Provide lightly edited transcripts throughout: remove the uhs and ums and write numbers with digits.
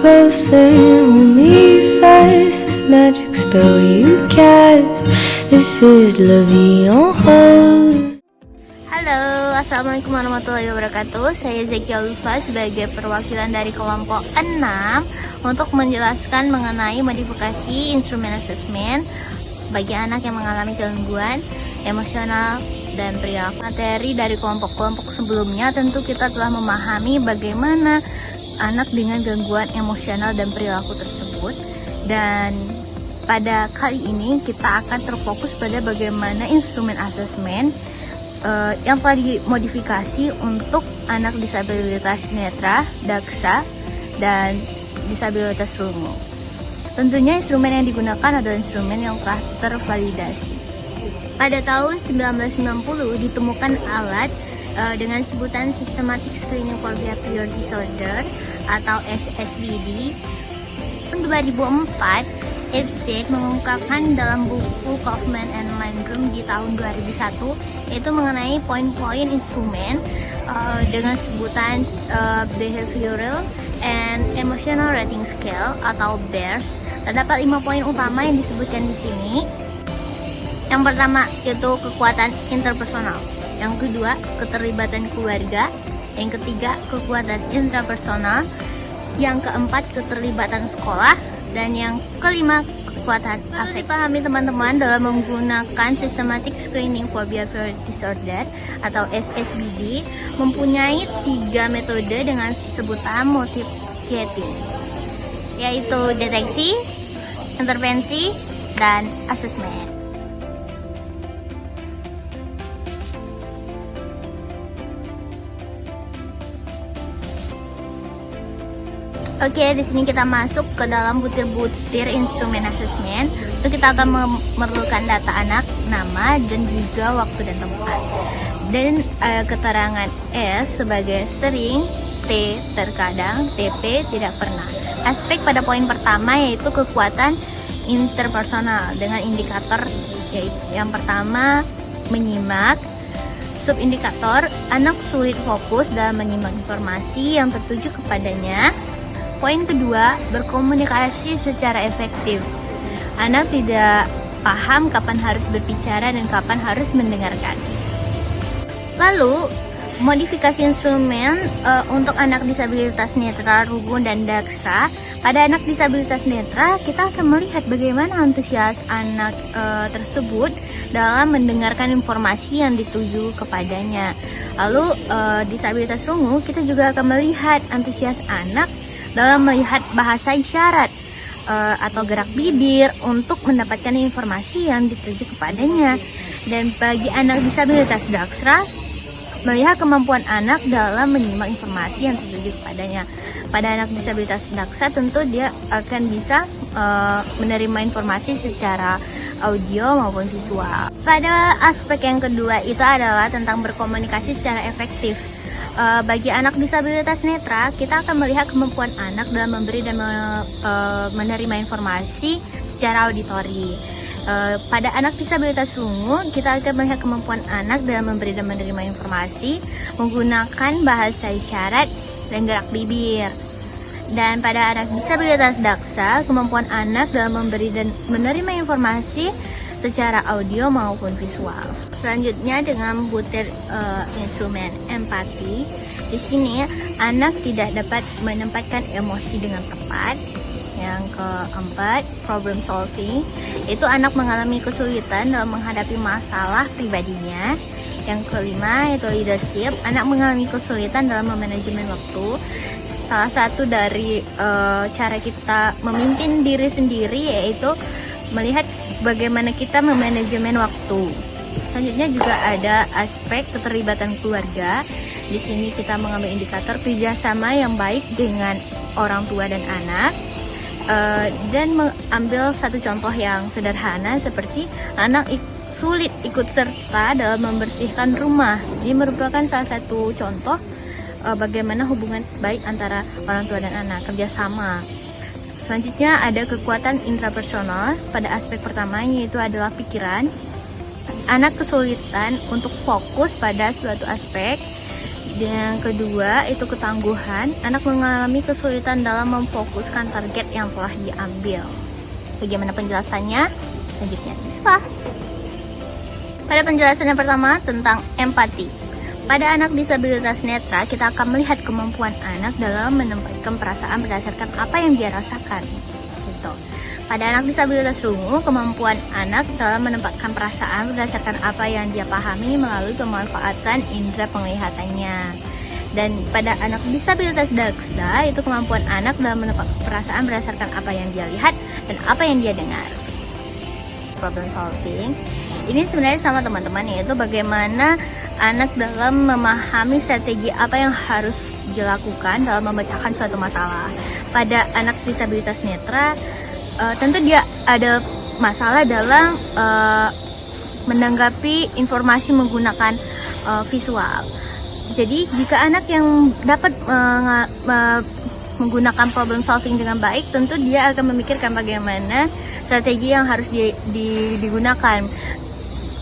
closer, hold me fast. This magic spell you cast. This is La Vie en Rose. Halo, assalamualaikum warahmatullahi wabarakatuh. Saya Zekia Ulfa sebagai perwakilan dari kelompok 6 untuk menjelaskan mengenai modifikasi instrumen asesmen bagi anak yang mengalami gangguan emosional dan perilaku. Materi dari kelompok-kelompok sebelumnya tentu kita telah memahami bagaimana anak dengan gangguan emosional dan perilaku tersebut, dan pada kali ini kita akan terfokus pada bagaimana instrumen asesmen yang telah dimodifikasi untuk anak disabilitas netra, daksa, dan disabilitas rungu. Tentunya instrumen yang digunakan adalah instrumen yang telah tervalidasi. Pada tahun 1990 ditemukan alat dengan sebutan Systematic Screening for Behavior Disorder atau SSBD. Tahun 2004, Epstein mengungkapkan dalam buku Kaufman and Landrum di tahun 2001 yaitu mengenai poin-poin instrumen dengan sebutan Behavioral and Emotional Rating Scale atau BERS. Terdapat 5 poin utama yang disebutkan di sini. Yang pertama yaitu kekuatan interpersonal, yang kedua keterlibatan keluarga, yang ketiga kekuatan intrapersonal, yang keempat keterlibatan sekolah, dan yang kelima kekuatan afek. Pahami teman-teman dalam menggunakan Systematic Screening for Behavior Disorder atau SSBD mempunyai 3 metode dengan sebutan multiplicating, yaitu deteksi, intervensi, dan asesmen. Oke, di sini kita masuk ke dalam butir-butir instrumen asesmen. Itu kita akan memerlukan data anak, nama, dan juga waktu dan tempat. Dan keterangan S sebagai sering, T terkadang, TP tidak pernah. Aspek pada poin pertama yaitu kekuatan interpersonal dengan indikator yaitu yang pertama menyimak. Subindikator, anak sulit fokus dalam menyimak informasi yang tertuju kepadanya. Poin kedua, berkomunikasi secara efektif. Anak tidak paham kapan harus berbicara dan kapan harus mendengarkan. Lalu, modifikasi instrumen untuk anak disabilitas netra, rungu, dan daksa. Pada anak disabilitas netra, kita akan melihat bagaimana antusias anak tersebut dalam mendengarkan informasi yang dituju kepadanya. Lalu, disabilitas rungu, kita juga akan melihat antusias anak dalam melihat bahasa isyarat atau gerak bibir untuk mendapatkan informasi yang dituju kepadanya. Dan bagi anak disabilitas daksa, melihat kemampuan anak dalam menyimak informasi yang dituju kepadanya. Pada anak disabilitas daksa tentu dia akan bisa menerima informasi secara audio maupun visual. Pada aspek yang kedua itu adalah tentang berkomunikasi secara efektif. Bagi anak disabilitas netra, kita akan melihat kemampuan anak dalam memberi dan menerima informasi secara auditori. Pada anak disabilitas rungu, kita akan melihat kemampuan anak dalam memberi dan menerima informasi menggunakan bahasa isyarat dan gerak bibir. Dan pada anak disabilitas daksa, kemampuan anak dalam memberi dan menerima informasi secara audio maupun visual. Selanjutnya dengan butir instrumen empati. Di sini anak tidak dapat menempatkan emosi dengan tepat. Yang keempat, problem solving. Itu anak mengalami kesulitan dalam menghadapi masalah pribadinya. Yang kelima yaitu leadership. Anak mengalami kesulitan dalam memanajemen waktu. Salah satu dari cara kita memimpin diri sendiri yaitu melihat bagaimana kita memanajemen waktu. Selanjutnya juga ada aspek keterlibatan keluarga. Di sini kita mengambil indikator kerjasama yang baik dengan orang tua dan anak. Dan mengambil satu contoh yang sederhana seperti anak sulit ikut serta dalam membersihkan rumah. Ini merupakan salah satu contoh bagaimana hubungan baik antara orang tua dan anak, kerjasama. Selanjutnya ada kekuatan intrapersonal. Pada aspek pertama yaitu adalah pikiran. Anak kesulitan untuk fokus pada suatu aspek Yang kedua itu ketangguhan. Anak mengalami kesulitan dalam memfokuskan target yang telah diambil. Bagaimana penjelasannya? Selanjutnya bisa. Pada penjelasan yang pertama tentang empati. Pada anak disabilitas netra, kita akan melihat kemampuan anak dalam menempatkan perasaan berdasarkan apa yang dia rasakan. Gitu. Pada anak disabilitas rungu, kemampuan anak dalam menempatkan perasaan berdasarkan apa yang dia pahami melalui pemanfaatan indera penglihatannya. Dan pada anak disabilitas daksa, itu kemampuan anak dalam menempatkan perasaan berdasarkan apa yang dia lihat dan apa yang dia dengar. Problem solving. Ini sebenarnya sama teman-teman, yaitu bagaimana anak dalam memahami strategi apa yang harus dilakukan dalam memecahkan suatu masalah. Pada anak disabilitas netra, tentu dia ada masalah dalam menanggapi informasi menggunakan visual. Jadi jika anak yang dapat menggunakan problem solving dengan baik, tentu dia akan memikirkan bagaimana strategi yang harus digunakan.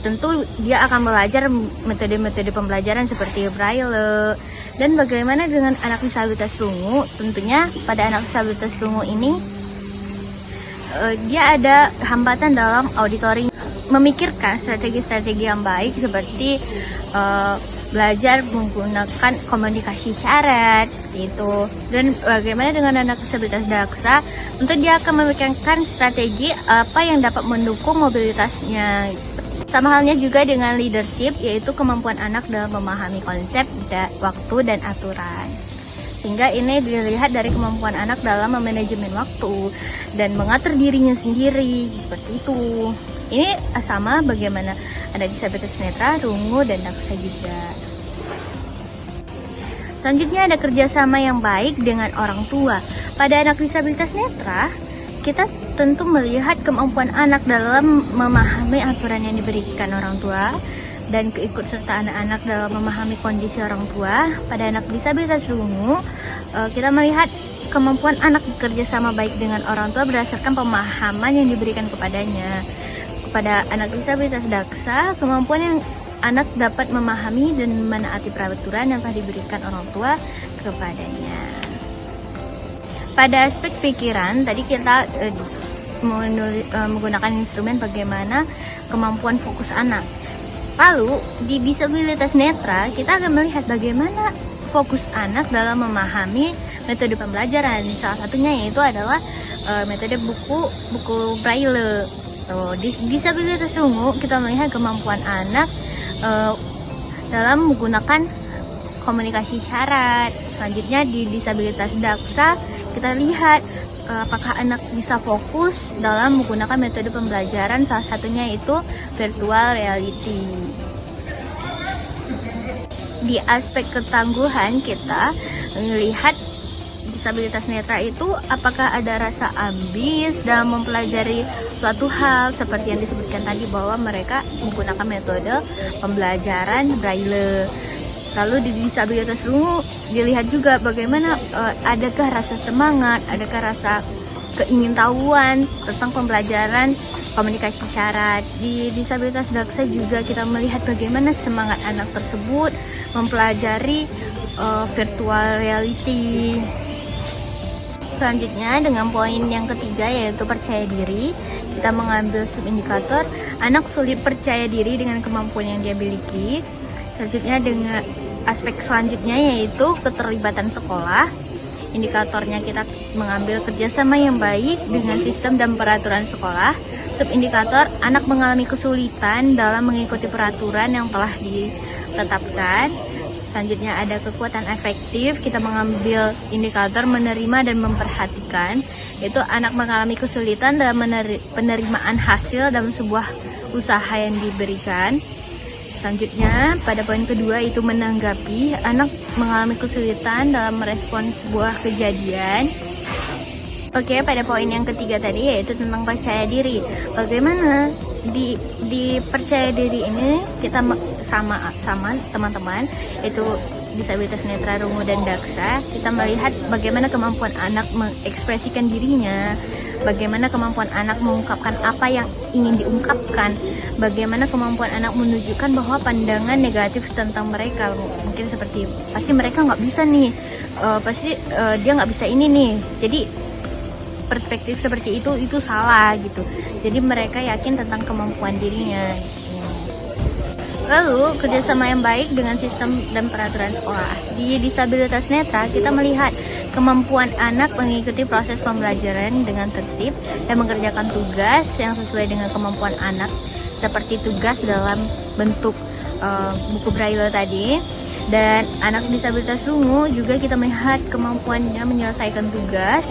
Tentu dia akan belajar metode-metode pembelajaran seperti Braille. Dan bagaimana dengan anak disabilitas rungu? Tentunya pada anak disabilitas rungu ini dia ada hambatan dalam auditori, memikirkan strategi-strategi yang baik seperti belajar menggunakan komunikasi isyarat seperti itu. Dan bagaimana dengan anak disabilitas daksa? Tentu dia akan memikirkan strategi apa yang dapat mendukung mobilitasnya. Sama halnya juga dengan leadership, yaitu kemampuan anak dalam memahami konsep, waktu, dan aturan. Sehingga ini dilihat dari kemampuan anak dalam memanajemen waktu dan mengatur dirinya sendiri, seperti itu. Ini sama bagaimana ada disabilitas netra, rungu, dan daksa juga. Selanjutnya ada kerjasama yang baik dengan orang tua. Pada anak disabilitas netra, kita tentu melihat kemampuan anak dalam memahami aturan yang diberikan orang tua dan keikutsertaan anak dalam memahami kondisi orang tua. Pada anak disabilitas rungu, kita melihat kemampuan anak bekerja sama baik dengan orang tua berdasarkan pemahaman yang diberikan kepadanya. Pada anak disabilitas daksa, kemampuan yang anak dapat memahami dan menaati peraturan yang telah diberikan orang tua kepadanya. Pada aspek pikiran, tadi kita menggunakan instrumen bagaimana kemampuan fokus anak. Lalu, di disabilitas netra, kita akan melihat bagaimana fokus anak dalam memahami metode pembelajaran. Salah satunya yaitu adalah metode buku Braille. Di disabilitas rungu, kita melihat kemampuan anak dalam menggunakan komunikasi isyarat. Selanjutnya di disabilitas daksa, kita lihat apakah anak bisa fokus dalam menggunakan metode pembelajaran, salah satunya itu virtual reality. Di aspek ketangguhan, kita melihat disabilitas netra itu apakah ada rasa ambis dalam mempelajari suatu hal, seperti yang disebutkan tadi bahwa mereka menggunakan metode pembelajaran Braille. Lalu di disabilitas rungu dilihat juga bagaimana adakah rasa semangat, adakah rasa keingintahuan tentang pembelajaran komunikasi isyarat. Di disabilitas daksa juga kita melihat bagaimana semangat anak tersebut mempelajari virtual reality. Selanjutnya dengan poin yang ketiga yaitu percaya diri, kita mengambil subindikator anak sulit percaya diri dengan kemampuan yang dia miliki. Selanjutnya dengan aspek selanjutnya yaitu keterlibatan sekolah. Indikatornya kita mengambil kerjasama yang baik dengan sistem dan peraturan sekolah. Subindikator anak mengalami kesulitan dalam mengikuti peraturan yang telah ditetapkan. Selanjutnya ada kekuatan efektif, kita mengambil indikator menerima dan memperhatikan, yaitu anak mengalami kesulitan dalam penerimaan hasil dalam sebuah usaha yang diberikan. Selanjutnya pada poin kedua itu menanggapi, anak mengalami kesulitan dalam merespon sebuah kejadian. Oke, pada poin yang ketiga tadi yaitu tentang percaya diri. Bagaimana di percaya diri ini kita sama teman-teman, itu disabilitas netra, rungu, dan daksa, kita melihat bagaimana kemampuan anak mengekspresikan dirinya, bagaimana kemampuan anak mengungkapkan apa yang ingin diungkapkan, bagaimana kemampuan anak menunjukkan bahwa pandangan negatif tentang mereka, mungkin seperti pasti mereka nggak bisa nih, pasti dia nggak bisa ini nih, jadi perspektif seperti itu salah gitu. Jadi mereka yakin tentang kemampuan dirinya. Lalu kerjasama yang baik dengan sistem dan peraturan sekolah. Di disabilitas netra kita melihat kemampuan anak mengikuti proses pembelajaran dengan tertib dan mengerjakan tugas yang sesuai dengan kemampuan anak, seperti tugas dalam bentuk buku braille tadi. Dan anak disabilitas rungu juga kita melihat kemampuannya menyelesaikan tugas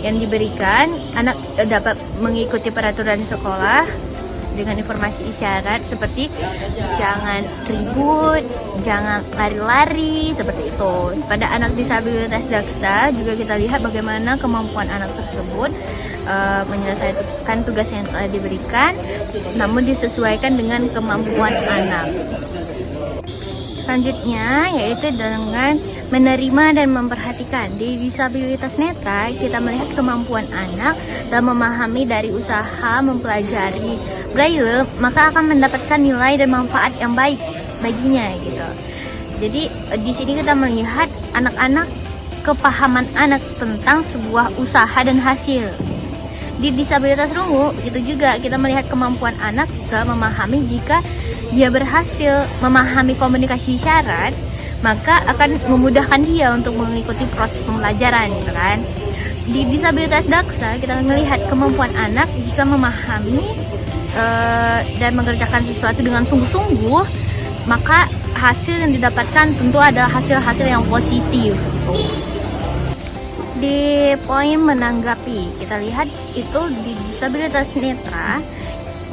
yang diberikan. Anak dapat mengikuti peraturan sekolah dengan informasi isyarat seperti jangan ribut, jangan lari-lari, seperti itu. Pada anak disabilitas daksa juga kita lihat bagaimana kemampuan anak tersebut menyelesaikan tugas yang telah diberikan, namun disesuaikan dengan kemampuan anak. Selanjutnya yaitu dengan menerima dan memperhatikan. Di disabilitas netra kita melihat kemampuan anak dalam memahami dari usaha mempelajari braille, maka akan mendapatkan nilai dan manfaat yang baik baginya gitu. Jadi di sini kita melihat anak-anak, kepahaman anak tentang sebuah usaha dan hasil. Di disabilitas rungu itu juga kita melihat kemampuan anak dalam memahami jika dia berhasil memahami komunikasi isyarat, maka akan memudahkan dia untuk mengikuti proses pembelajaran gitu kan. Di disabilitas daksa kita melihat kemampuan anak jika memahami dan mengerjakan sesuatu dengan sungguh-sungguh, maka hasil yang didapatkan tentu adalah hasil-hasil yang positif. Di poin menanggapi, kita lihat itu di disabilitas netra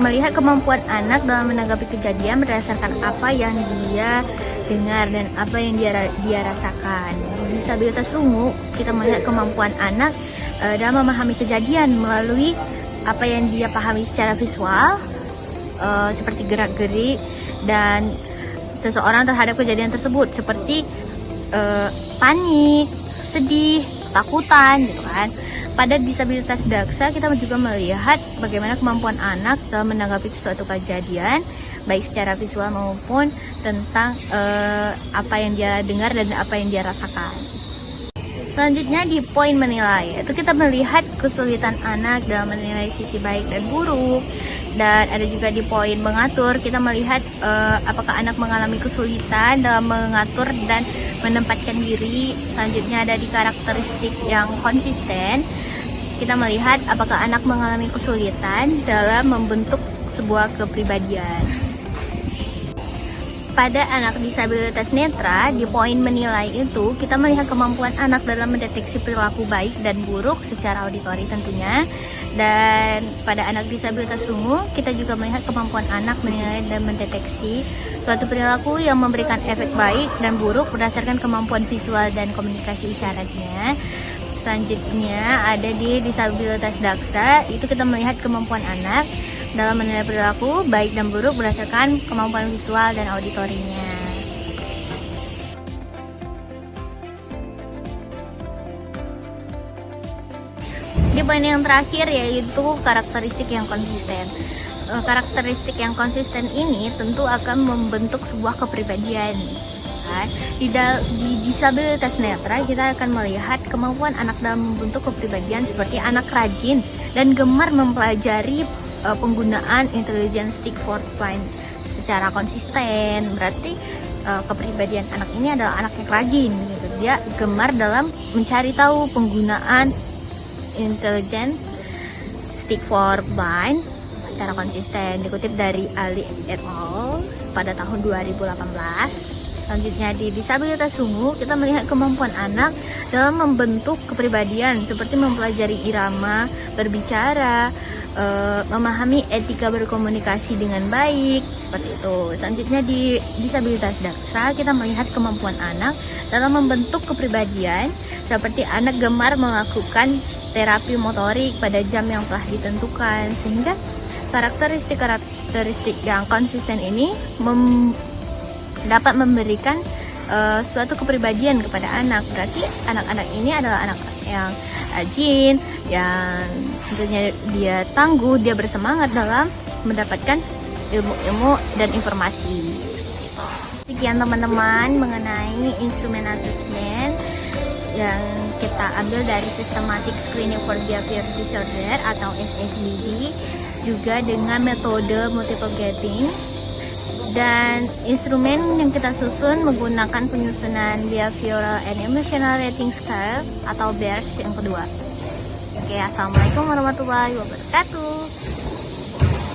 melihat kemampuan anak dalam menanggapi kejadian berdasarkan apa yang dia dengar dan apa yang dia rasakan. Di disabilitas rungu kita melihat kemampuan anak dalam memahami kejadian melalui apa yang dia pahami secara visual, seperti gerak-gerik dan seseorang terhadap kejadian tersebut, seperti panik, sedih, ketakutan gitu kan. Pada disabilitas daksa kita juga melihat bagaimana kemampuan anak dalam menanggapi suatu kejadian baik secara visual maupun tentang apa yang dia dengar dan apa yang dia rasakan. Selanjutnya di poin menilai, itu kita melihat kesulitan anak dalam menilai sisi baik dan buruk. Dan ada juga di poin mengatur, kita melihat apakah anak mengalami kesulitan dalam mengatur dan menempatkan diri. Selanjutnya ada di karakteristik yang konsisten, kita melihat apakah anak mengalami kesulitan dalam membentuk sebuah kepribadian. Pada anak disabilitas netra, di poin menilai itu kita melihat kemampuan anak dalam mendeteksi perilaku baik dan buruk secara auditori tentunya. Dan pada anak disabilitas rungu kita juga melihat kemampuan anak menilai dan mendeteksi suatu perilaku yang memberikan efek baik dan buruk berdasarkan kemampuan visual dan komunikasi isyaratnya. Selanjutnya ada di disabilitas daksa, itu kita melihat kemampuan anak dalam menilai perilaku baik dan buruk berdasarkan kemampuan visual dan auditorinya. Di poin yang terakhir yaitu karakteristik yang konsisten. Karakteristik yang konsisten ini tentu akan membentuk sebuah kepribadian. Di disabilitas netra kita akan melihat kemampuan anak dalam membentuk kepribadian seperti anak rajin dan gemar mempelajari penggunaan intelligent stick for blind secara konsisten. Berarti kepribadian anak ini adalah anak yang rajin gitu. Dia gemar dalam mencari tahu penggunaan intelligent stick for blind secara konsisten, dikutip dari Ali et al. Pada tahun 2018. Selanjutnya di disabilitas rungu kita melihat kemampuan anak dalam membentuk kepribadian seperti mempelajari irama berbicara, memahami etika berkomunikasi dengan baik, seperti itu. Selanjutnya di disabilitas daksa kita melihat kemampuan anak dalam membentuk kepribadian seperti anak gemar melakukan terapi motorik pada jam yang telah ditentukan, sehingga karakteristik yang konsisten ini dapat memberikan suatu kepribadian kepada anak. Berarti anak-anak ini adalah anak yang rajin, yang tentunya dia tangguh, dia bersemangat dalam mendapatkan ilmu-ilmu dan informasi. Sekian teman-teman mengenai instrumen asesmen yang kita ambil dari Systematic Screening for Behavior Disorder atau SSBD, juga dengan metode multiple gating. Dan instrumen yang kita susun menggunakan penyusunan Behavioral and Emotional Rating Scale atau BERS yang kedua. Oke, assalamualaikum warahmatullahi wabarakatuh.